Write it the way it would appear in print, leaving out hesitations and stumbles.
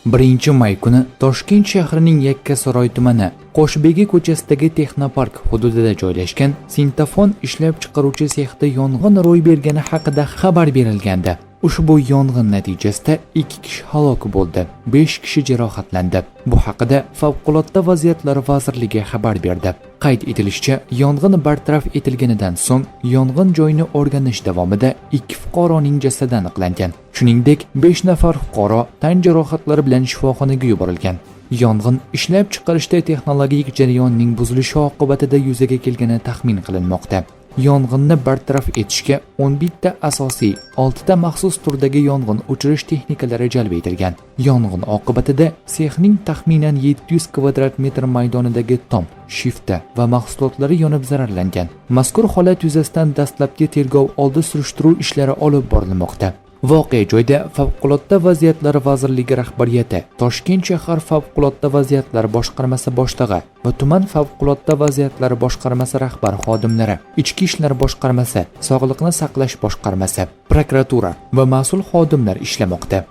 1-may kuni Toshkent shahrining Yakkasaroy tumani Qo'shbegi ko'chasidagi Texnopark hududida joylashgan Sintafon ishlab chiqaruvchi sexda yong'in ro'y bergani haqida xabar berilgandi. Ushbu yong'in natijasida 2 kishi halok bo'ldi, 5 kishi jarohatlandi. Bu haqida Favqulodda vaziyatlar vazirligi xabar berdi. Qayd etilishicha, yong'in bartaraf etilganidan so'ng yong'in joyini o'rganish davomida 2 fuqaroning jasadi aniqlangan. Shuningdek, 5 nafar fuqaro tan jarohatlari bilan shifoxonaga yuborilgan. Yong'in ishlab chiqarishda texnologik jarayonning buzilishi oqibatida yuzaga kelgani taxmin qilinmoqda. Yong'inni bartaraf etishga 11 ta asosiy, 6 ta maxsus turdagi yong'in o'chirish texnikalari jalb etilgan. Yong'in oqibatida sexning taxminan 700 kvadrat metr maydonidagi tom, shifta va mahsulotlari yonib zararlangan. Mazkur holat yuzasidan dastlabki tergov oldi surishtiruv ishlari olib borilmoqda. Voqea joyida Favqulodda vaziyatlar vazirligi rahbariyati, Toshkent shahar Favqulodda vaziyatlar boshqarmasi boshlig'i va tuman Favqulodda vaziyatlar boshqarmasi rahbar xodimlari, Ichki ishlar boshqarmasi, Sog'liqni saqlash boshqarmasi, prokuratura va mas'ul xodimlar ishlamoqda.